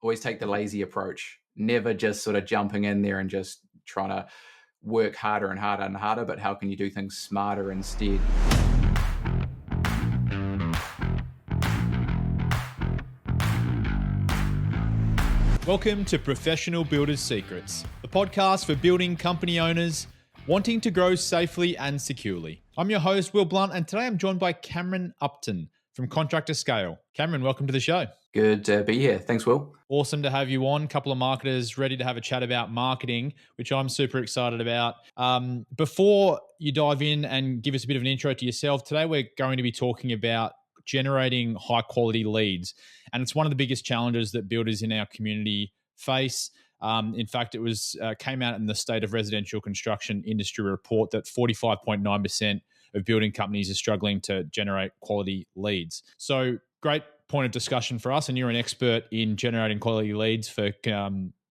always take the lazy approach, never just sort of jumping in there and just trying to work harder and harder and harder, but how can you do things smarter instead? Welcome to Professional Builders Secrets, the podcast for building company owners wanting to grow safely and securely. I'm your host, Will Blunt, and today I'm joined by Cameron Upton from Contractor Scale. Cameron, welcome to the show. Good to be here. Thanks, Will. Awesome to have you on. A couple of marketers ready to have a chat about marketing, which I'm super excited about. Before you dive in and give us a bit of an intro to yourself, today we're going to be talking about generating high quality leads. And it's one of the biggest challenges that builders in our community face. In fact, it came out in the State of Residential Construction Industry report that 45.9% of building companies are struggling to generate quality leads. So great point of discussion for us. And you're an expert in generating quality leads for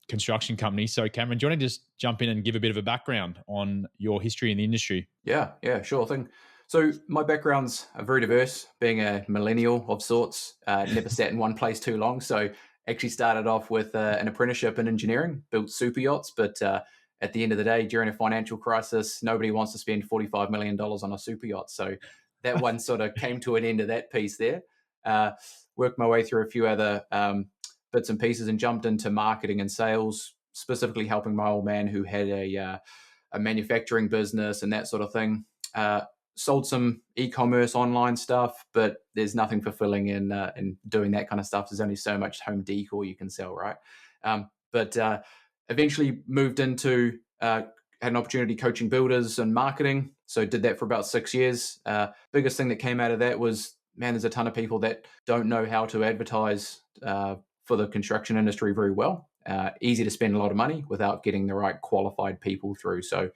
construction companies. So Cameron, do you want to just jump in and give a bit of a background on your history in the industry? Yeah, sure thing. So my background's very diverse, being a millennial of sorts, never sat in one place too long. So actually started off with an apprenticeship in engineering, built super yachts, but at the end of the day, during a financial crisis, nobody wants to spend $45 million on a super yacht. So that one sort of came to an end of that piece there. Worked my way through a few other bits and pieces and jumped into marketing and sales, specifically helping my old man who had a manufacturing business and that sort of thing. Sold some e-commerce online stuff, but there's nothing fulfilling in doing that kind of stuff. There's only so much home decor you can sell, right? But eventually moved into, had an opportunity coaching builders and marketing. So did that for about 6 years. Biggest thing that came out of that was, man, there's a ton of people that don't know how to advertise for the construction industry very well. Easy to spend a lot of money without getting the right qualified people through. So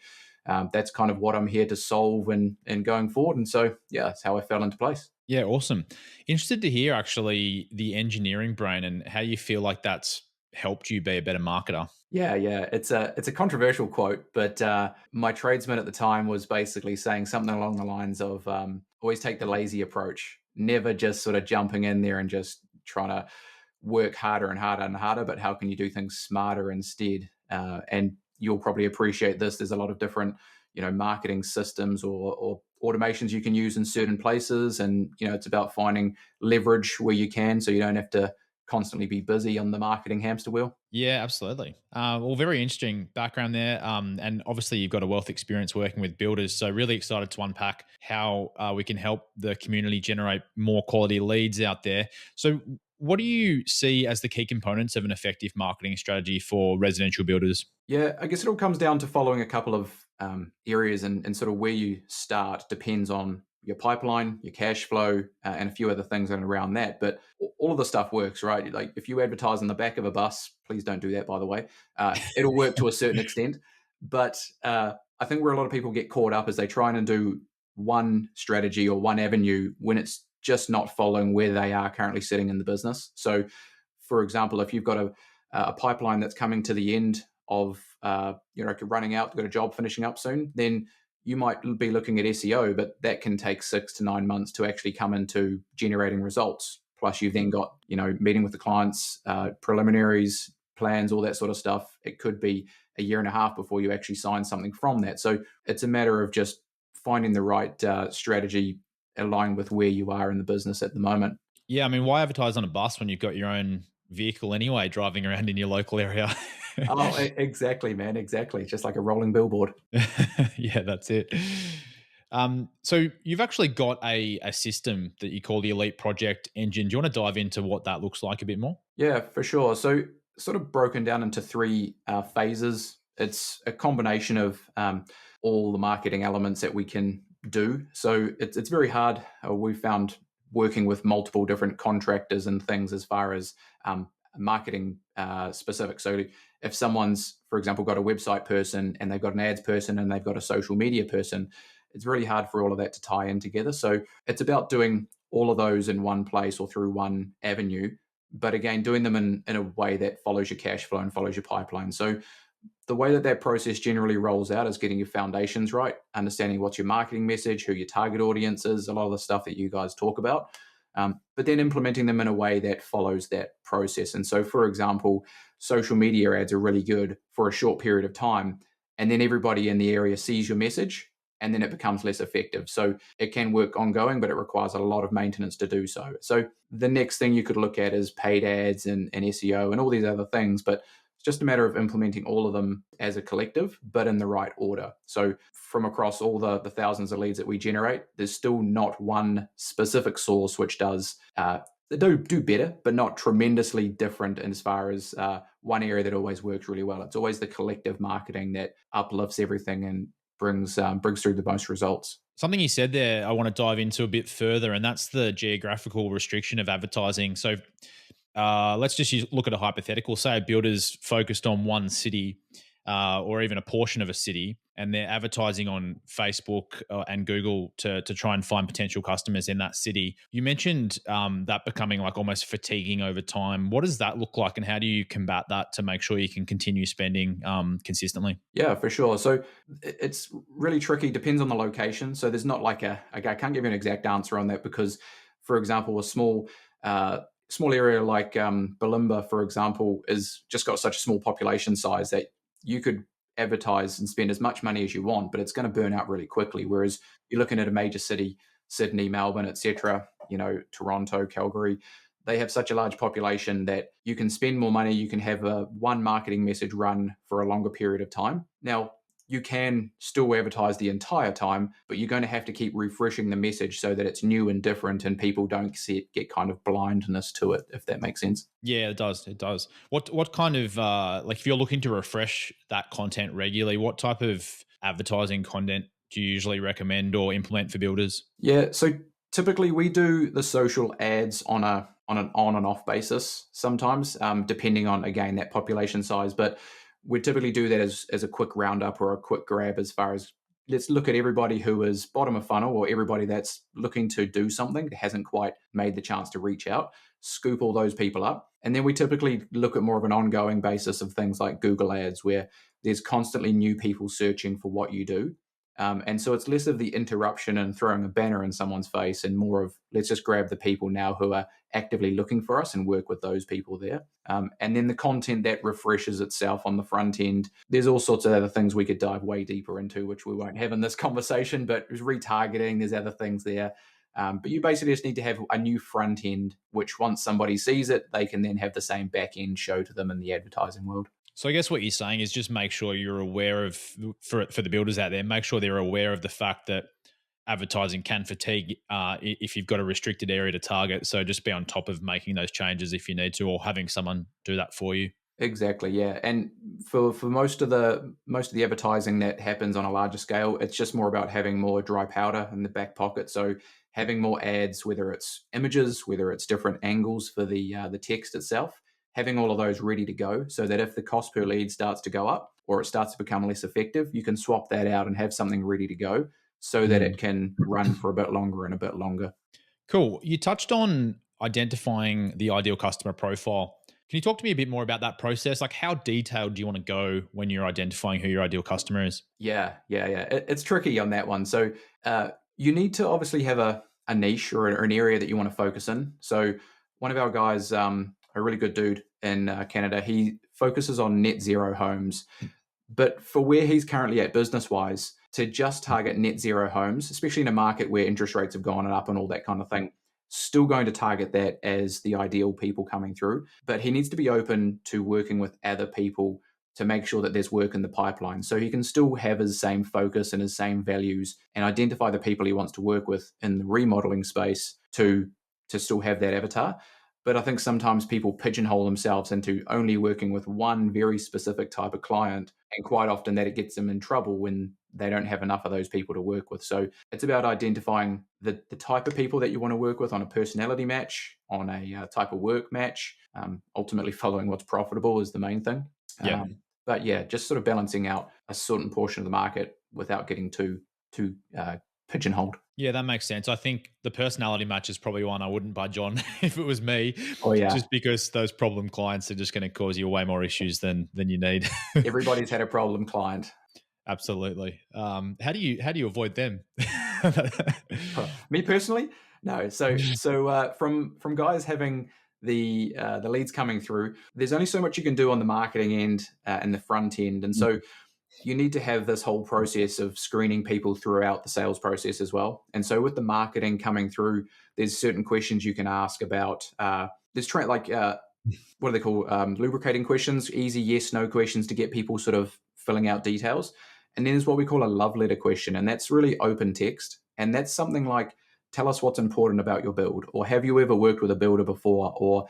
that's kind of what I'm here to solve and going forward. And so, yeah, that's how I fell into place. Yeah, awesome. Interested to hear actually the engineering brain and how you feel like that's helped you be a better marketer. Yeah. It's a controversial quote, but my tradesman at the time was basically saying something along the lines of always take the lazy approach, never just sort of jumping in there and just trying to work harder and harder and harder, but how can you do things smarter instead? And you'll probably appreciate this. There's a lot of different, marketing systems or automations you can use in certain places. And, it's about finding leverage where you can, so you don't have to constantly be busy on the marketing hamster wheel. Yeah, absolutely. Well, very interesting background there. And obviously you've got a wealth of experience working with builders. So really excited to unpack how we can help the community generate more quality leads out there. So what do you see as the key components of an effective marketing strategy for residential builders? Yeah, I guess it all comes down to following a couple of areas and sort of where you start depends on your pipeline, your cash flow, and a few other things around that. But all of the stuff works, right? Like if you advertise on the back of a bus, please don't do that, by the way. It'll work to a certain extent. But I think where a lot of people get caught up is they try and do one strategy or one avenue when it's just not following where they are currently sitting in the business. So, for example, if you've got a pipeline that's coming to the end of, running out, got a job finishing up soon, then you might be looking at SEO, but that can take 6 to 9 months to actually come into generating results. Plus, you've then got, meeting with the clients, preliminaries, plans, all that sort of stuff. It could be a year and a half before you actually sign something from that. So it's a matter of just finding the right strategy aligned with where you are in the business at the moment. Yeah, I mean, why advertise on a bus when you've got your own vehicle anyway, driving around in your local area? Oh, exactly, man. Exactly. Just like a rolling billboard. Yeah, that's it. So you've actually got a system that you call the Elite Project Engine. Do you want to dive into what that looks like a bit more? Yeah, for sure. So sort of broken down into three phases. It's a combination of all the marketing elements that we can do. So it's very hard. We found working with multiple different contractors and things as far as marketing specific. So if someone's, for example, got a website person and they've got an ads person and they've got a social media person, it's really hard for all of that to tie in together. So it's about doing all of those in one place or through one avenue, but again, doing them in a way that follows your cash flow and follows your pipeline. So the way that process generally rolls out is getting your foundations right, understanding what's your marketing message, who your target audience is, a lot of the stuff that you guys talk about. but then implementing them in a way that follows that process. And so, for example, social media ads are really good for a short period of time, and then everybody in the area sees your message, and then it becomes less effective. So it can work ongoing, but it requires a lot of maintenance to do so. So the next thing you could look at is paid ads and SEO and all these other things, but it's just a matter of implementing all of them as a collective, but in the right order. So from across all the thousands of leads that we generate, there's still not one specific source which does they do better, but not tremendously different as far as one area that always works really well. It's always the collective marketing that uplifts everything and brings through the most results. Something you said there, I want to dive into a bit further, and that's the geographical restriction of advertising. So let's just look at a hypothetical. Say a builder's focused on one city or even a portion of a city, and they're advertising on Facebook and Google to try and find potential customers in that city. You mentioned that becoming like almost fatiguing over time. What does that look like, and how do you combat that to make sure you can continue spending consistently? Yeah, for sure. So it's really tricky. Depends on the location. So there's not like I can't give you an exact answer on that because, for example, a small area like Balimba, for example, is just got such a small population size that you could advertise and spend as much money as you want, but it's going to burn out really quickly. Whereas you're looking at a major city, Sydney, Melbourne, etc., Toronto, Calgary, they have such a large population that you can spend more money. You can have one marketing message run for a longer period of time. Now, you can still advertise the entire time, but you're going to have to keep refreshing the message so that it's new and different and people don't get kind of blindness to it, if that makes sense. Yeah, it does. It does. What kind of like if you're looking to refresh that content regularly, what type of advertising content do you usually recommend or implement for builders? Yeah, so typically we do the social ads on an on and off basis sometimes, depending on again that population size. But we typically do that as a quick roundup or a quick grab as far as let's look at everybody who is bottom of funnel or everybody that's looking to do something that hasn't quite made the chance to reach out, scoop all those people up. And then we typically look at more of an ongoing basis of things like Google Ads, where there's constantly new people searching for what you do. And so it's less of the interruption and throwing a banner in someone's face and more of let's just grab the people now who are actively looking for us and work with those people there. And then the content that refreshes itself on the front end. There's all sorts of other things we could dive way deeper into, which we won't have in this conversation, but there's retargeting, there's other things there. But you basically just need to have a new front end, which once somebody sees it, they can then have the same back end show to them in the advertising world. So I guess what you're saying is just make sure you're aware of for the builders out there, make sure they're aware of the fact that advertising can fatigue if you've got a restricted area to target. So just be on top of making those changes if you need to, or having someone do that for you. Exactly, yeah. And for most of the advertising that happens on a larger scale, it's just more about having more dry powder in the back pocket. So having more ads, whether it's images, whether it's different angles for the text itself, having all of those ready to go so that if the cost per lead starts to go up or it starts to become less effective, you can swap that out and have something ready to go so that it can run for a bit longer and a bit longer. Cool. You touched on identifying the ideal customer profile. Can you talk to me a bit more about that process? Like, how detailed do you want to go when you're identifying who your ideal customer is? Yeah. It's tricky on that one. So you need to obviously have a niche or an area that you want to focus in. So one of our guys, a really good dude in Canada, he focuses on net zero homes. But for where he's currently at business wise, to just target net zero homes, especially in a market where interest rates have gone up and all that kind of thing, still going to target that as the ideal people coming through. But he needs to be open to working with other people to make sure that there's work in the pipeline. So he can still have his same focus and his same values and identify the people he wants to work with in the remodeling space to still have that avatar. But I think sometimes people pigeonhole themselves into only working with one very specific type of client. And quite often that it gets them in trouble when they don't have enough of those people to work with. So it's about identifying the type of people that you want to work with on a personality match, on a type of work match. Ultimately, following what's profitable is the main thing. Yeah. But yeah, just sort of balancing out a certain portion of the market without getting too pigeonholed. Yeah, that makes sense. I think the personality match is probably one I wouldn't budge on if it was me, Oh yeah, just because those problem clients are just going to cause you way more issues than you need. everybody's had a problem client. Absolutely. How do you avoid them? Me personally, No, from guys having the leads coming through, there's only so much you can do on the marketing end and the front end, and so you need to have this whole process of screening people throughout the sales process as well. And so with the marketing coming through, there's certain questions you can ask about. What do they call lubricating questions, easy yes no questions to get people sort of filling out details. And then there's what we call a love letter question, and that's really open text, and that's something like, tell us what's important about your build, or have you ever worked with a builder before, or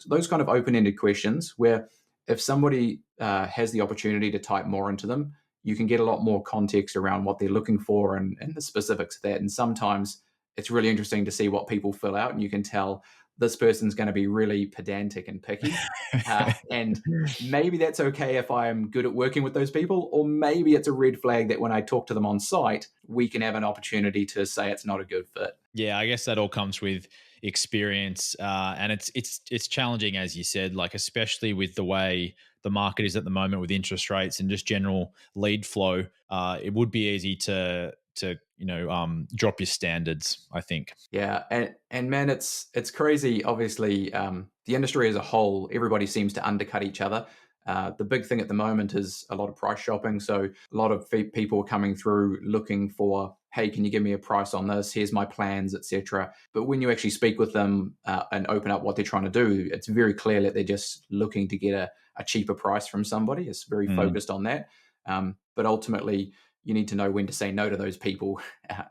those kind of open-ended questions where if somebody has the opportunity to type more into them, you can get a lot more context around what they're looking for and the specifics of that. And sometimes it's really interesting to see what people fill out, and you can tell this person's going to be really pedantic and picky. And maybe that's okay if I'm good at working with those people, or maybe it's a red flag that when I talk to them on site, we can have an opportunity to say it's not a good fit. Yeah, I guess that all comes with experience, and it's challenging, as you said, like especially with the way the market is at the moment with interest rates and just general lead flow. It would be easy to drop your standards, I think. Yeah, and man, it's crazy. Obviously, the industry as a whole, everybody seems to undercut each other. The big thing at the moment is a lot of price shopping. So a lot of people are coming through looking for, hey, can you give me a price on this? Here's my plans, etc. But when you actually speak with them and open up what they're trying to do, it's very clear that they're just looking to get a cheaper price from somebody. It's very focused on that. But ultimately, you need to know when to say no to those people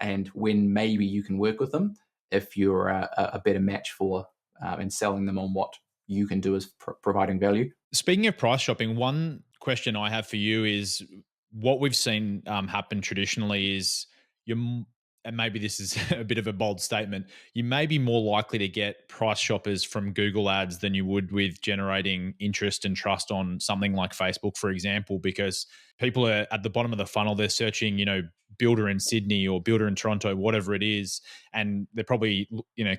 and when maybe you can work with them if you're a better match for and selling them on what you can do as providing value. Speaking of price shopping, one question I have for you is what we've seen happen traditionally is and maybe this is a bit of a bold statement, you may be more likely to get price shoppers from Google ads than you would with generating interest and trust on something like Facebook, for example, because people are at the bottom of the funnel, they're searching, builder in Sydney or builder in Toronto, whatever it is, and they're probably,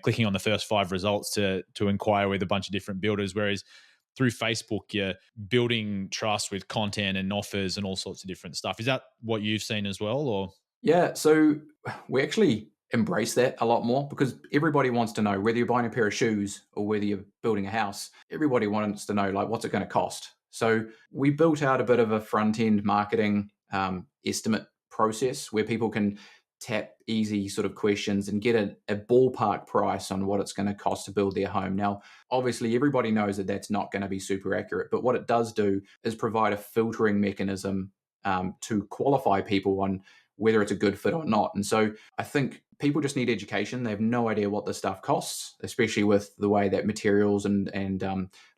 clicking on the first 5 results to inquire with a bunch of different builders, whereas through Facebook, you're building trust with content and offers and all sorts of different stuff. Is that what you've seen as well, or? Yeah, so we actually embrace that a lot more because everybody wants to know whether you're buying a pair of shoes or whether you're building a house. Everybody wants to know, like, what's it going to cost? So we built out a bit of a front end marketing estimate process where people can tap easy sort of questions and get a ballpark price on what it's going to cost to build their home. Now, obviously, everybody knows that that's not going to be super accurate, but what it does do is provide a filtering mechanism to qualify people on whether it's a good fit or not. And so I think people just need education. They have no idea what this stuff costs, especially with the way that materials and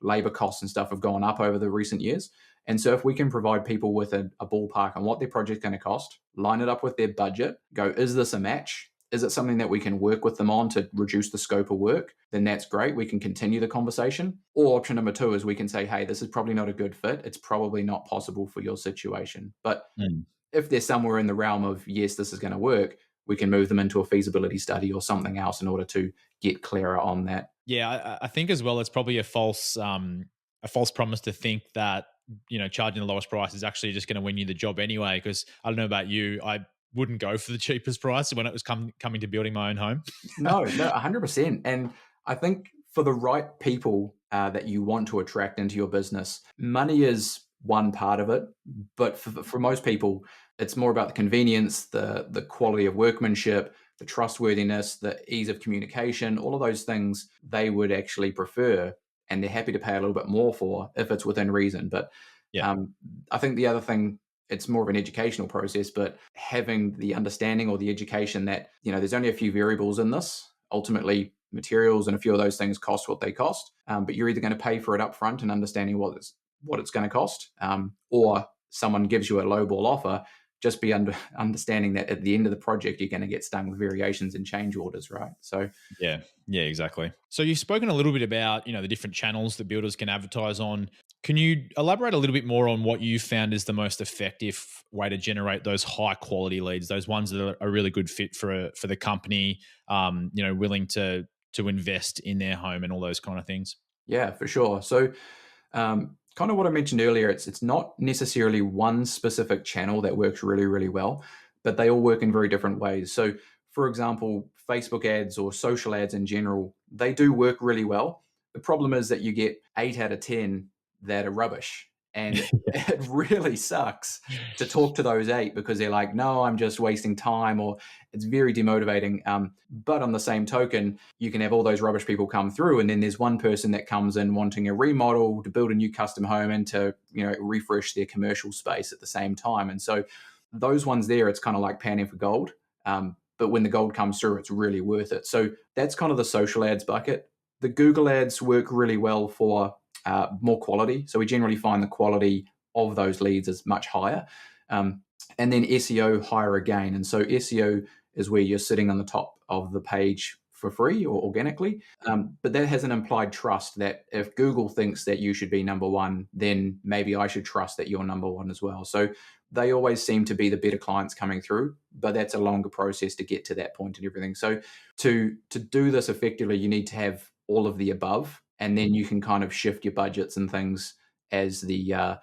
labor costs and stuff have gone up over the recent years. And so if we can provide people with a ballpark on what their project's going to cost, line it up with their budget, go, is this a match? Is it something that we can work with them on to reduce the scope of work? Then that's great. We can continue the conversation. Or option number 2 is we can say, hey, this is probably not a good fit. It's probably not possible for your situation. But if they're somewhere in the realm of, yes, this is going to work, we can move them into a feasibility study or something else in order to get clearer on that. Yeah, I think as well, it's probably a false promise to think that, charging the lowest price is actually just going to win you the job anyway. Because I don't know about you, I wouldn't go for the cheapest price when it was coming to building my own home. No, 100%. And I think for the right people that you want to attract into your business, money is one part of it. But for most people, it's more about the convenience, the quality of workmanship, the trustworthiness, the ease of communication, all of those things they would actually prefer. And they're happy to pay a little bit more for if it's within reason. But Yeah. I think the other thing, it's more of an educational process, but having the understanding or the education that, there's only a few variables in this. Ultimately, materials and a few of those things cost what they cost. But you're either going to pay for it up front and understanding what it's going to cost, or someone gives you a lowball offer. Just be understanding that at the end of the project, you're going to get stung with variations and change orders, right? So yeah, exactly. So you've spoken a little bit about, the different channels that builders can advertise on. Can you elaborate a little bit more on what you found is the most effective way to generate those high quality leads, those ones that are a really good fit for the company, willing to invest in their home and all those kind of things? Yeah, for sure. So kind of what I mentioned earlier, it's not necessarily one specific channel that works really, really well, but they all work in very different ways. So for example, Facebook ads or social ads in general, they do work really well. The problem is that you get 8 out of 10 that are rubbish. And it really sucks to talk to those 8 because they're like, no, I'm just wasting time, or it's very demotivating. But on the same token, you can have all those rubbish people come through, and then there's one person that comes in wanting a remodel to build a new custom home and to, refresh their commercial space at the same time. And so those ones there, it's kind of like panning for gold. But when the gold comes through, it's really worth it. So that's kind of the social ads bucket. The Google ads work really well for more quality. So we generally find the quality of those leads is much higher. And then SEO higher again. And so SEO is where you're sitting on the top of the page for free or organically. But that has an implied trust that if Google thinks that you should be number one, then maybe I should trust that you're number one as well. So they always seem to be the better clients coming through, but that's a longer process to get to that point and everything. So to do this effectively, you need to have all of the above, and then you can kind of shift your budgets and things as the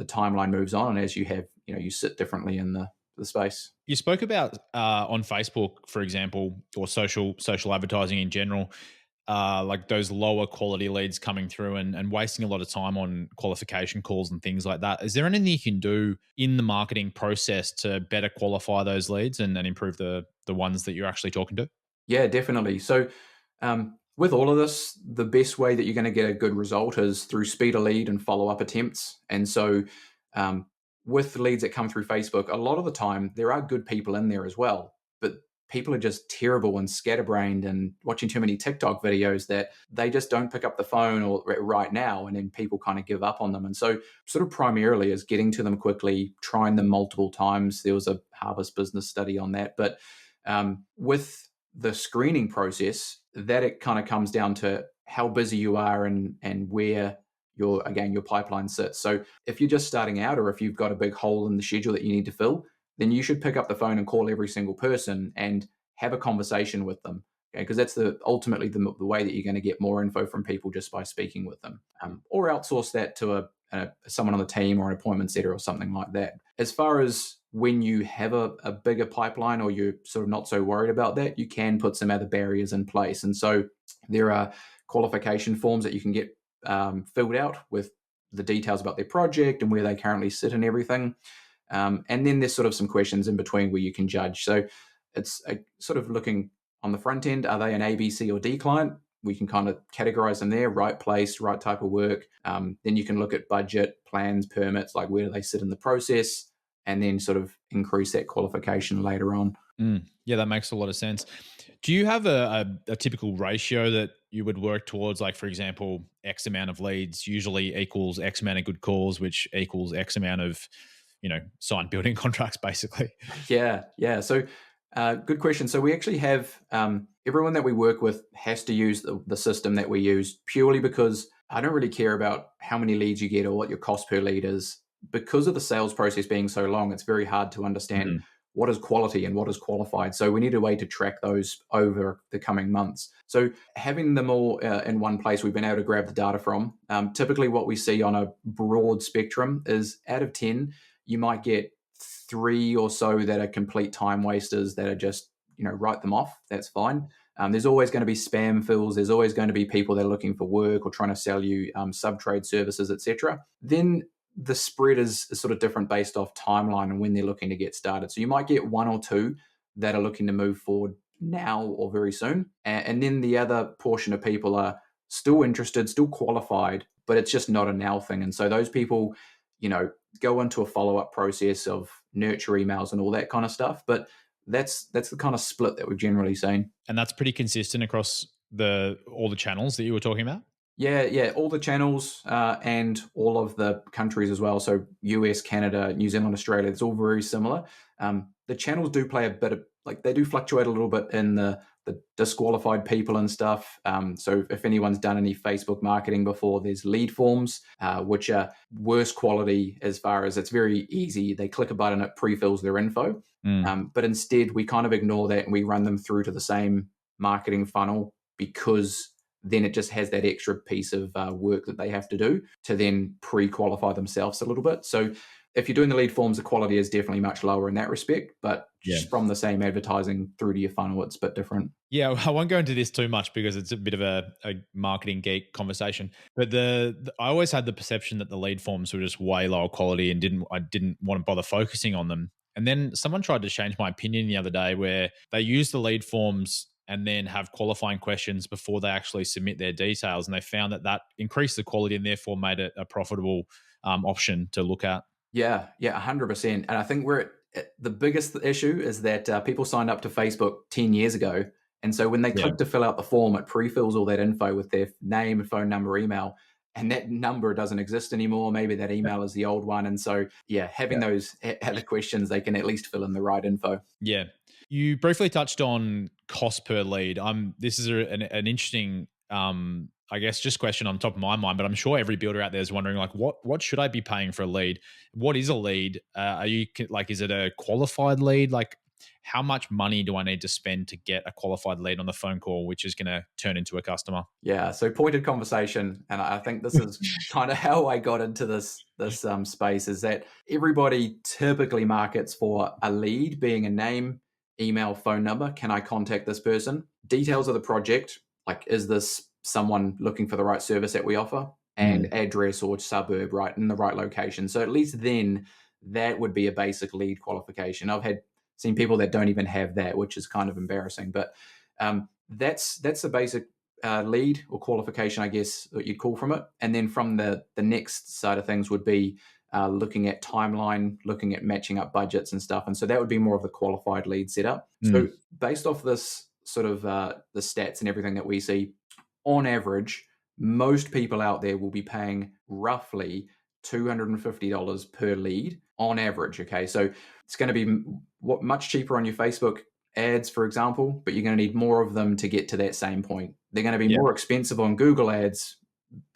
timeline moves on, and as you have, you sit differently in the space. You spoke about on Facebook, for example, or social advertising in general, like those lower quality leads coming through and wasting a lot of time on qualification calls and things like that. Is there anything you can do in the marketing process to better qualify those leads and improve the ones that you're actually talking to? Yeah, definitely. So with all of this, the best way that you're going to get a good result is through speed of lead and follow-up attempts. And so um, with leads that come through Facebook, a lot of the time there are good people in there as well, but people are just terrible and scatterbrained and watching too many TikTok videos that they just don't pick up the phone or right now, and then people kind of give up on them. And so sort of primarily is getting to them quickly, trying them multiple times. There was a Harvard Business study on that. But with the screening process, that it kind of comes down to how busy you are and where your pipeline sits. So if you're just starting out, or if you've got a big hole in the schedule that you need to fill, then you should pick up the phone and call every single person and have a conversation with them. Okay, because that's ultimately the way that you're going to get more info from people, just by speaking with them, or outsource that to someone on the team or an appointment setter or something like that. As far as when you have a bigger pipeline, or you're sort of not so worried about that, you can put some other barriers in place. And so there are qualification forms that you can get filled out with the details about their project and where they currently sit and everything. And then there's sort of some questions in between where you can judge. So it's sort of looking on the front end, are they an A, B, C, or D client? We can kind of categorize them there: right place, right type of work. Then you can look at budget, plans, permits, like where do they sit in the process, and then sort of increase that qualification later on. Yeah, that makes a lot of sense. Do you have a typical ratio that you would work towards? Like, for example, X amount of leads usually equals X amount of good calls, which equals X amount of, signed building contracts, basically. Yeah. So good question. So we actually have everyone that we work with has to use the system that we use, purely because I don't really care about how many leads you get or what your cost per lead is. Because of the sales process being so long, it's very hard to understand what is quality and what is qualified. So we need a way to track those over the coming months. So having them all in one place, we've been able to grab the data from. Typically what we see on a broad spectrum is, out of 10, you might get 3 or so that are complete time wasters that are just, write them off. That's fine. There's always going to be spam fills. There's always going to be people that are looking for work or trying to sell you sub-trade services, etc. Then the spread is sort of different based off timeline and when they're looking to get started. So you might get 1 or 2 that are looking to move forward now or very soon. And then the other portion of people are still interested, still qualified, but it's just not a now thing. And so those people, go into a follow-up process of nurture emails and all that kind of stuff. But that's the kind of split that we've generally seen. And that's pretty consistent across all the channels that you were talking about? Yeah, all the channels and all of the countries as well. So US, Canada, New Zealand, Australia, it's all very similar. The channels do play a bit of, they do fluctuate a little bit in the disqualified people and stuff. So if anyone's done any Facebook marketing before, there's lead forms, which are worse quality as far as it's very easy. They click a button, it pre-fills their info. But instead, we kind of ignore that and we run them through to the same marketing funnel, because then it just has that extra piece of work that they have to do to then pre-qualify themselves a little bit. So if you're doing the lead forms, the quality is definitely much lower in that respect, but Yeah. just from the same advertising through to your funnel, it's a bit different. Yeah, I won't go into this too much because it's a bit of a marketing geek conversation. But I always had the perception that the lead forms were just way lower quality and I didn't want to bother focusing on them. And then someone tried to change my opinion the other day where they use the lead forms and then have qualifying questions before they actually submit their details, and they found that increased the quality and therefore made it a profitable option to look at. Yeah, yeah, 100%. And I think the biggest issue is that people signed up to Facebook 10 years ago. And so when they Yeah, click to fill out the form, it pre-fills all that info with their name, phone number, email, and that number doesn't exist anymore. Maybe that email is the old one. And so, yeah, having those other questions, they can at least fill in the right info. yeah. You briefly touched on cost per lead. This is an interesting, I guess, just question on top of my mind. But I'm sure every builder out there is wondering, like, what should I be paying for a lead? What is a lead? Is it a qualified lead? Like, how much money do I need to spend to get a qualified lead on the phone call, which is going to turn into a customer? Yeah, so pointed conversation, and I think this is kind of how I got into this space. Is that everybody typically markets for a lead being a name, email, phone number. Can I contact this person? Details of the project, like is this someone looking for the right service that we offer, and Mm, address or suburb, right, in the right location. So at least then that would be a basic lead qualification. I've had seen people that don't even have that, which is kind of embarrassing, but that's the basic lead or qualification, I guess, that you'd call from it. And then from the next side of things would be looking at timeline, looking at matching up budgets and stuff. And so that would be more of the qualified lead setup. So mm, based off this sort of the stats and everything that we see, on average, most people out there will be paying roughly $250 per lead on average. Okay, so it's going to be much cheaper on your Facebook ads, for example, but you're going to need more of them to get to that same point. They're going to be yeah, more expensive on Google ads,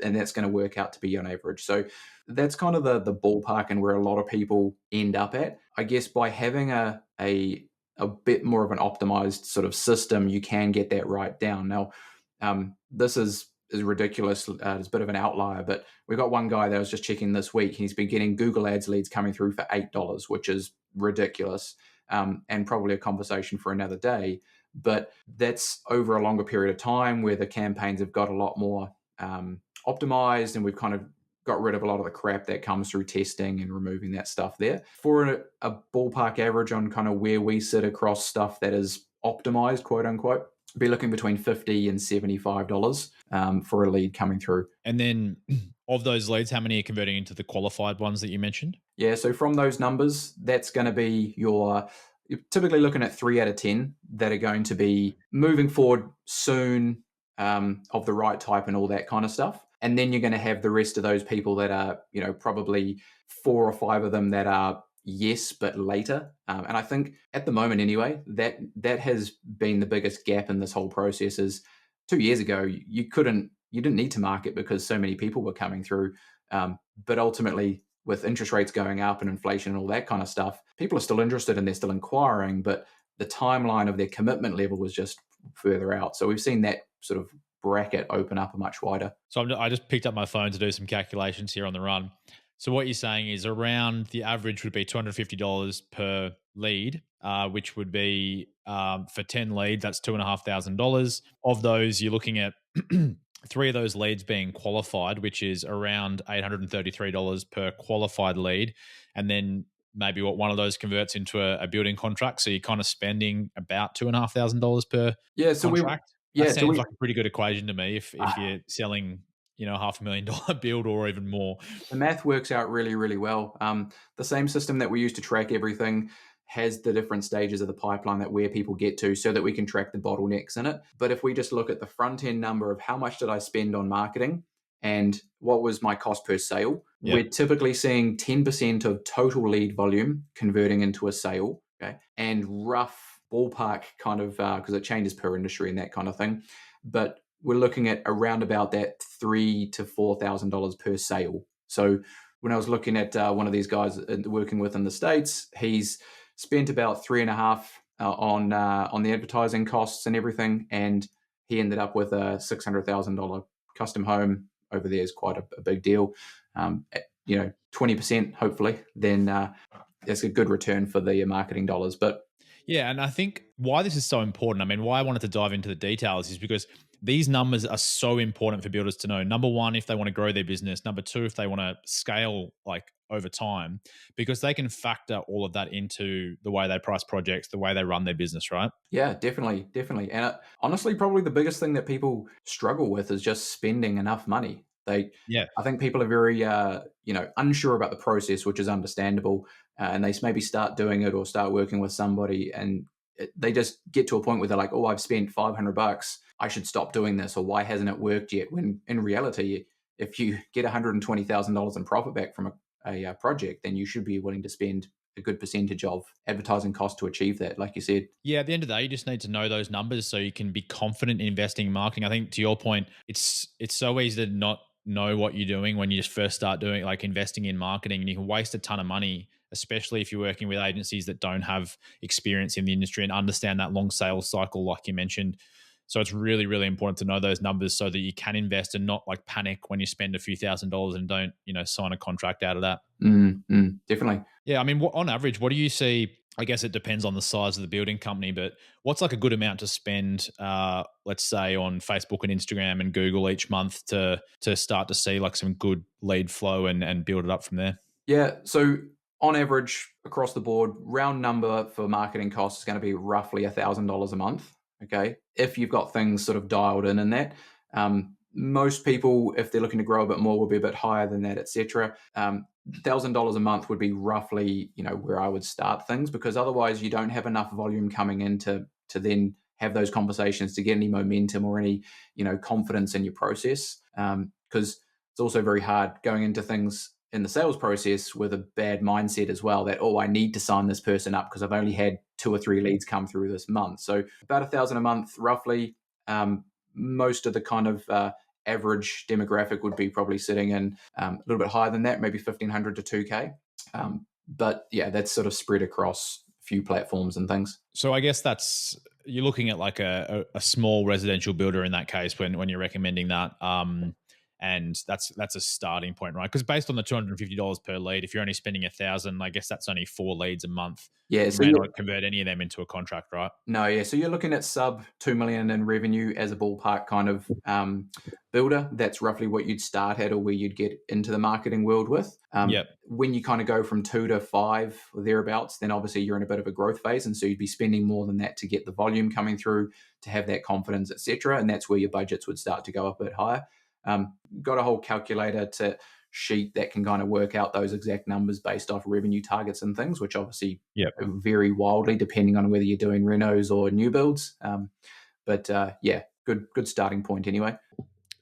and that's going to work out to be on average. So that's kind of the ballpark and where a lot of people end up at. I guess by having a bit more of an optimized sort of system, you can get that right down. Now, this is ridiculous. It's a bit of an outlier, but we got one guy that I was just checking this week. He's been getting Google Ads leads coming through for $8, which is ridiculous, and probably a conversation for another day. But that's over a longer period of time where the campaigns have got a lot more optimized, and we've kind of got rid of a lot of the crap that comes through testing and removing that stuff there. For a ballpark average on kind of where we sit across stuff that is optimized, quote unquote, be looking between $50 and $75 for a lead coming through. And then of those leads, how many are converting into the qualified ones that you mentioned? Yeah, so from those numbers, that's going to be you're typically looking at 3 out of 10 that are going to be moving forward soon, of the right type and all that kind of stuff. And then you're going to have the rest of those people that are, probably 4 or 5 of them that are yes, but later. And I think at the moment anyway, that has been the biggest gap in this whole process. Is 2 years ago you didn't need to market because so many people were coming through. But ultimately, with interest rates going up and inflation and all that kind of stuff, people are still interested and they're still inquiring, but the timeline of their commitment level was just further out. So we've seen that sort of bracket open up a much wider. So I just picked up my phone to do some calculations here on the run. So what you're saying is around the average would be $250 per lead, which would be for 10 leads, that's $2,500. Of those, you're looking at 3 of those leads being qualified, which is around $833 per qualified lead. And then maybe one of those converts into a building contract. So you're kind of spending about $2,500 per Yeah, so we contract. That yeah, so seems we like a pretty good equation to me if you're selling, $500,000 build or even more. the math works out really, really well. The same system that we use to track everything has the different stages of the pipeline that where people get to so that we can track the bottlenecks in it. But if we just look at the front end number of how much did I spend on marketing and what was my cost per sale, Yeah. we're typically seeing 10% of total lead volume converting into a sale. Okay. And rough ballpark kind of, because it changes per industry and that kind of thing. But we're looking at around about that $3,000 to $4,000 per sale. So when I was looking at one of these guys working with in the States, he's spent about 3.5 on the advertising costs and everything, and he ended up with a $600,000 custom home. Over there is quite a big deal. 20%, hopefully, then it's a good return for the marketing dollars. But Yeah, and I think why this is so important, I mean, why I wanted to dive into the details is because these numbers are so important for builders to know. Number one, if they want to grow their business. Number two, if they want to scale like over time, because they can factor all of that into the way they price projects, the way they run their business, right? yeah, definitely, definitely. And honestly, probably the biggest thing that people struggle with is just spending enough money. Yeah. I think people are very, unsure about the process, which is understandable, and they maybe start doing it or start working with somebody, and they just get to a point where they're like, "Oh, I've spent $500. I should stop doing this," or "Why hasn't it worked yet?" When in reality, if you get $120,000 in profit back from a project, then you should be willing to spend a good percentage of advertising cost to achieve that, like you said. Yeah, at the end of the day, you just need to know those numbers so you can be confident in investing in marketing. I think to your point, it's so easy to not know what you're doing when you just first start doing like investing in marketing, and you can waste a ton of money, especially if you're working with agencies that don't have experience in the industry and understand that long sales cycle, like you mentioned. So it's really, really important to know those numbers so that you can invest and not like panic when you spend a few $1,000s and don't, sign a contract out of that. Definitely. Yeah, I mean, on average, what do you see? I guess it depends on the size of the building company, but what's like a good amount to spend, let's say, on Facebook and Instagram and Google each month to start to see like some good lead flow and build it up from there? Yeah. So on average, across the board, round number for marketing costs is going to be roughly $1,000 a month. Okay. If you've got things sort of dialed in that. Most people, if they're looking to grow a bit more, will be a bit higher than that, etc. $1,000 a month would be roughly, where I would start things, because otherwise you don't have enough volume coming in to then have those conversations, to get any momentum or any, confidence in your process. Because it's also very hard going into things in the sales process with a bad mindset as well, that, oh, I need to sign this person up because I've only had 2 or 3 leads come through this month. So about 1,000 a month roughly. Most of the kind of average demographic would be probably sitting in a little bit higher than that, maybe 1,500 to 2K. But yeah, that's sort of spread across a few platforms and things. So I guess that's you're looking at like a small residential builder in that case when you're recommending that. And that's a starting point, right? Because based on the $250 per lead, if you're only spending 1,000, I guess that's only 4 leads a month. Yeah, You so may yeah, not convert any of them into a contract, right? no, yeah. So you're looking at sub 2 million in revenue as a ballpark kind of builder. That's roughly what you'd start at, or where you'd get into the marketing world with. Yep. When you kind of go from 2 to 5 or thereabouts, then obviously you're in a bit of a growth phase. And so you'd be spending more than that to get the volume coming through, to have that confidence, etc. And that's where your budgets would start to go up a bit higher. Got a whole calculator to sheet that can kind of work out those exact numbers based off revenue targets and things, which obviously Yep. vary wildly depending on whether you're doing renos or new builds. But yeah, good starting point anyway.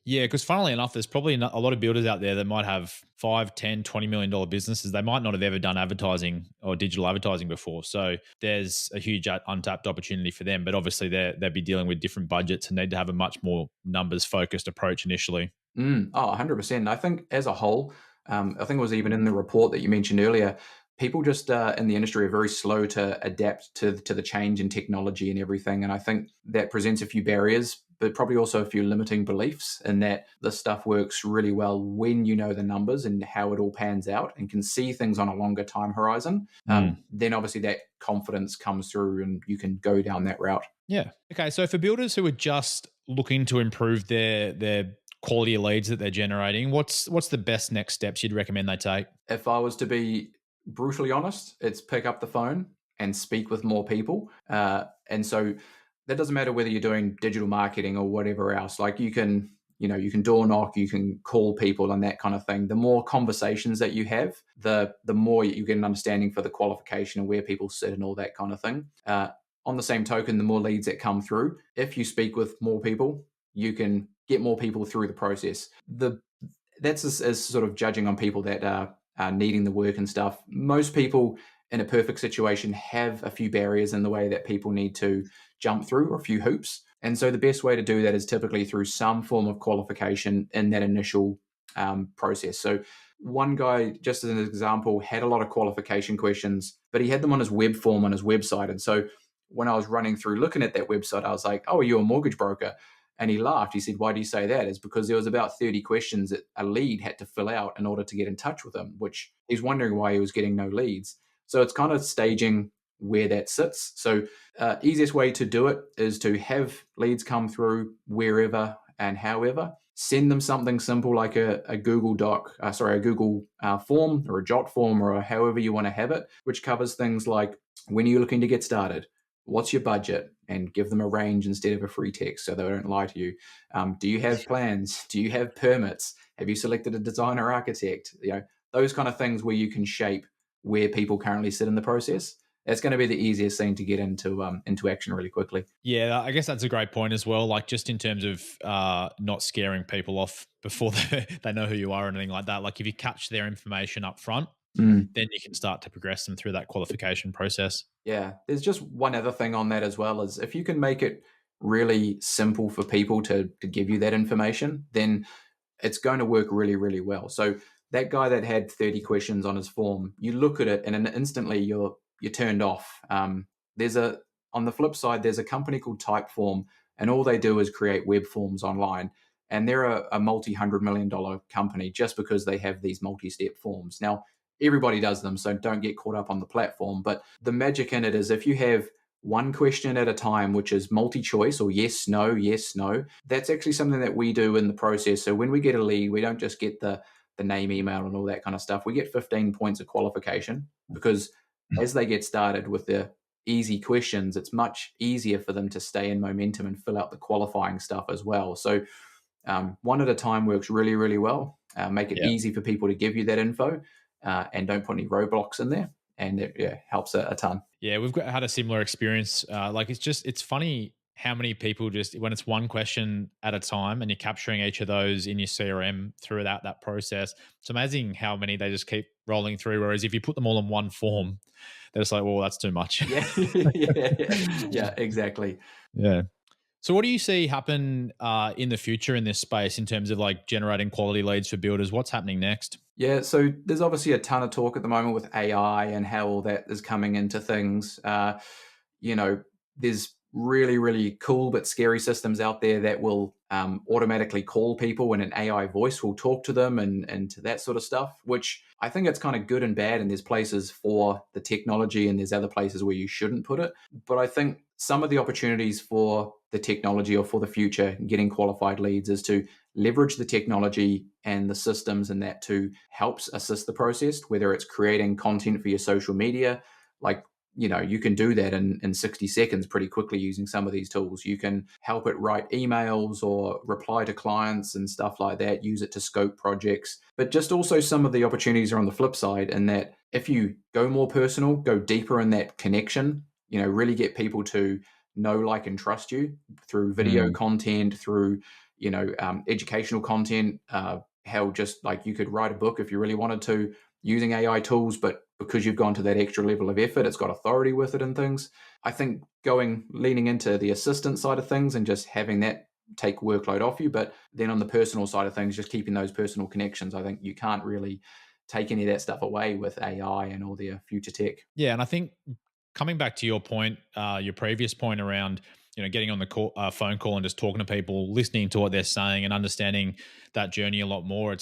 Yeah, because funnily enough, there's probably a lot of builders out there that might have 5, 10, $20 million businesses. They might not have ever done advertising or digital advertising before. So there's a huge untapped opportunity for them. But obviously, they'd be dealing with different budgets and need to have a much more numbers focused approach initially. 100%. I think as a whole, I think it was even in the report that you mentioned earlier, people just in the industry are very slow to adapt to the change in technology and everything. And I think that presents a few barriers, but probably also a few limiting beliefs, in that this stuff works really well when you know the numbers and how it all pans out and can see things on a longer time horizon. Then obviously that confidence comes through and you can go down that route. Yeah. Okay. So for builders who are just looking to improve their quality of leads that they're generating, what's the best next steps you'd recommend they take? If I was to be brutally honest, it's pick up the phone and speak with more people. And so that doesn't matter whether you're doing digital marketing or whatever else. Like you can door knock, you can call people and that kind of thing. The more conversations that you have, the more you get an understanding for the qualification and where people sit and all that kind of thing. On the same token, the more leads that come through, if you speak with more people, you can get more people through the process. That's as sort of judging on people that are needing the work and stuff. Most people in a perfect situation have a few barriers in the way that people need to jump through, or a few hoops. And so the best way to do that is typically through some form of qualification in that initial process. So one guy, just as an example, had a lot of qualification questions, but he had them on his web form on his website. And so when I was running through looking at that website, I was like, oh, are you a mortgage broker? And he laughed. He said, "Why do you say that?" It's because there was about 30 questions that a lead had to fill out in order to get in touch with him, which he's wondering why he was getting no leads. So it's kind of staging where that sits. So easiest way to do it is to have leads come through wherever and however. Send them something simple like a Google a Google form or a Jot form or however you want to have it, which covers things like when are you looking to get started? What's your budget? And give them a range instead of a free text so they don't lie to you. Do you have plans? Do you have permits? Have you selected a designer architect? Those kind of things where you can shape where people currently sit in the process. That's going to be the easiest thing to get into action really quickly. Yeah, I guess that's a great point as well. Like just in terms of not scaring people off before they know who you are or anything like that. Like if you catch their information up front, Mm. then you can start to progress them through that qualification process. Yeah, there's just one other thing on that as well is if you can make it really simple for people to give you that information, then it's going to work really, really well. So that guy that had 30 questions on his form, you look at it and then instantly you're turned off. There's a On the flip side, there's a company called Typeform, and all they do is create web forms online. And they're a multi-$100 million company just because they have these multi-step forms. Now, everybody does them, so don't get caught up on the platform. But the magic in it is if you have one question at a time, which is multi-choice or yes, no, that's actually something that we do in the process. So when we get a lead, we don't just get the name, email, and all that kind of stuff. We get 15 points of qualification because as they get started with the easy questions, it's much easier for them to stay in momentum and fill out the qualifying stuff as well. So one at a time works really, really well. Make it Yeah. easy for people to give you that info and don't put any roadblocks in there. And it helps a ton. Yeah, had a similar experience. Like it's funny how many people just when it's one question at a time and you're capturing each of those in your CRM throughout that process. It's amazing how many they just keep rolling through. Whereas if you put them all in one form, they're just like, well, that's too much. Yeah, yeah, exactly. Yeah. So, what do you see happen in the future in this space in terms of like generating quality leads for builders? What's happening next? Yeah, so there's obviously a ton of talk at the moment with AI and how all that is coming into things. There's really, really cool but scary systems out there that will automatically call people and an AI voice will talk to them and to that sort of stuff, which I think it's kind of good and bad. And there's places for the technology and there's other places where you shouldn't put it. But I think some of the opportunities for the technology or for the future getting qualified leads is to leverage the technology and the systems and that to helps assist the process, whether it's creating content for your social media, like you can do that in 60 seconds pretty quickly using some of these tools. You can help it write emails or reply to clients and stuff like that, use it to scope projects. But just also some of the opportunities are on the flip side in that if you go more personal, go deeper in that connection, really get people to know, like, and trust you through video content, through educational content. How just like you could write a book if you really wanted to using AI tools, but because you've gone to that extra level of effort, it's got authority with it and things. I think leaning into the assistant side of things and just having that take workload off you, but then on the personal side of things, just keeping those personal connections. I think you can't really take any of that stuff away with AI and all their future tech. Yeah, and I think coming back to your point, your previous point around getting on the phone call and just talking to people, listening to what they're saying, and understanding that journey a lot more.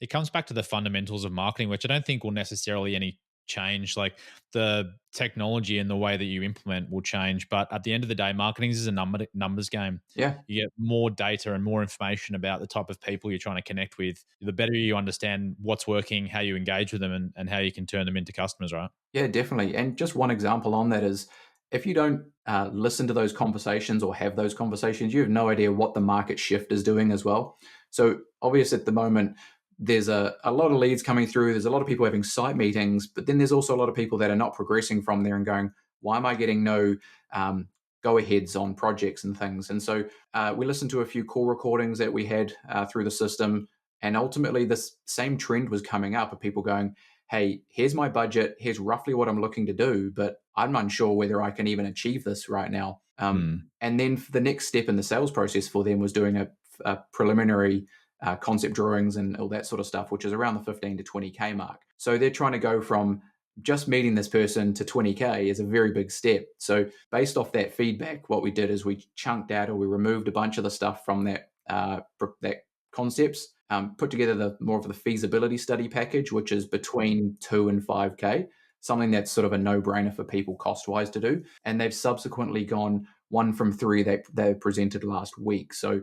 It comes back to the fundamentals of marketing, which I don't think will necessarily any change. Like the technology and the way that you implement will change, but at the end of the day, marketing is a numbers game. Yeah, You get more data and more information about the type of people you're trying to connect with. The better you understand what's working, how you engage with them, and how you can turn them into customers, right? yeah, definitely. And just one example on that is if you don't listen to those conversations or have those conversations, you have no idea what the market shift is doing as well. So, obviously, at the moment, there's a lot of leads coming through. There's a lot of people having site meetings, but then there's also a lot of people that are not progressing from there and going, why am I getting no go aheads on projects and things? And so, we listened to a few call recordings that we had through the system. And ultimately, this same trend was coming up of people going, hey, here's my budget, here's roughly what I'm looking to do, but I'm unsure whether I can even achieve this right now. And then the next step in the sales process for them was doing a preliminary concept drawings and all that sort of stuff, which is around the 15 to 20K mark. So they're trying to go from just meeting this person to 20K is a very big step. So based off that feedback, what we did is we chunked out, or we removed a bunch of the stuff from that concepts, put together the more of the feasibility study package, which is between 2 and 5K, something that's sort of a no-brainer for people cost-wise to do. And they've subsequently gone one from three that they presented last week. So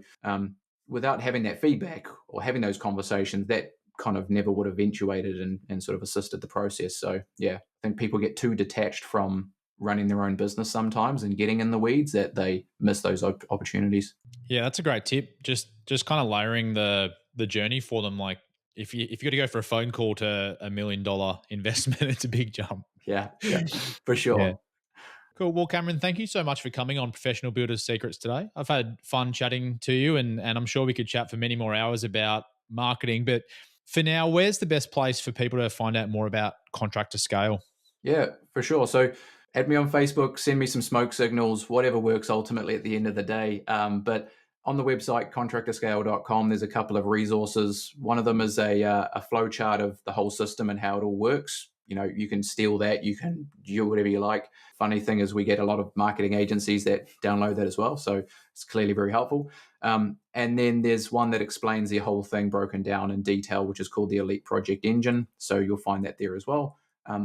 without having that feedback or having those conversations, that kind of never would have eventuated and sort of assisted the process. So yeah, I think people get too detached from running their own business sometimes and getting in the weeds that they miss those opportunities. Yeah, that's a great tip. Just kind of layering the journey for them. Like if you got to go for a phone call to $1 million investment, it's a big jump. Yeah, yeah, for Yeah. sure. Cool. Well, Cameron, thank you so much for coming on Professional Builders Secrets today. I've had fun chatting to you, and I'm sure we could chat for many more hours about marketing. But for now, where's the best place for people to find out more about contract to scale? Yeah, for sure. So add me on Facebook, send me some smoke signals, whatever works ultimately at the end of the day. But on the website, contractorscale.com, there's a couple of resources. One of them is a flow chart of the whole system and how it all works. You know, you can steal that, you can do whatever you like. Funny thing is, we get a lot of marketing agencies that download that as well. So it's clearly very helpful. And then there's one that explains the whole thing broken down in detail, which is called the Elite Project Engine. So you'll find that there as well.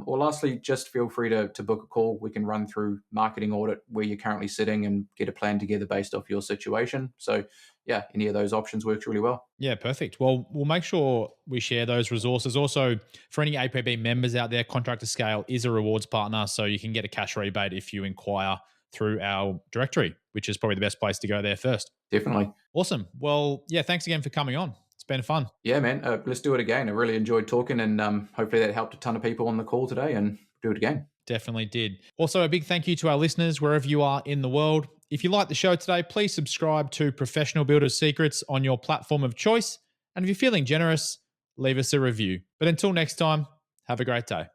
Or lastly, just feel free to book a call. We can run through marketing audit where you're currently sitting and get a plan together based off your situation. So yeah, any of those options works really well. Yeah, perfect. Well, we'll make sure we share those resources. Also, for any APB members out there, Contract to Scale is a rewards partner, so you can get a cash rebate if you inquire through our directory, which is probably the best place to go there first. Definitely. Awesome. Well, yeah, thanks again for coming on. It's been fun. Yeah, man. Let's do it again. I really enjoyed talking, and hopefully that helped a ton of people on the call today, and do it again. Definitely did. Also, a big thank you to our listeners wherever you are in the world. If you like the show today, please subscribe to Professional Builders Secrets on your platform of choice. And if you're feeling generous, leave us a review. But until next time, have a great day.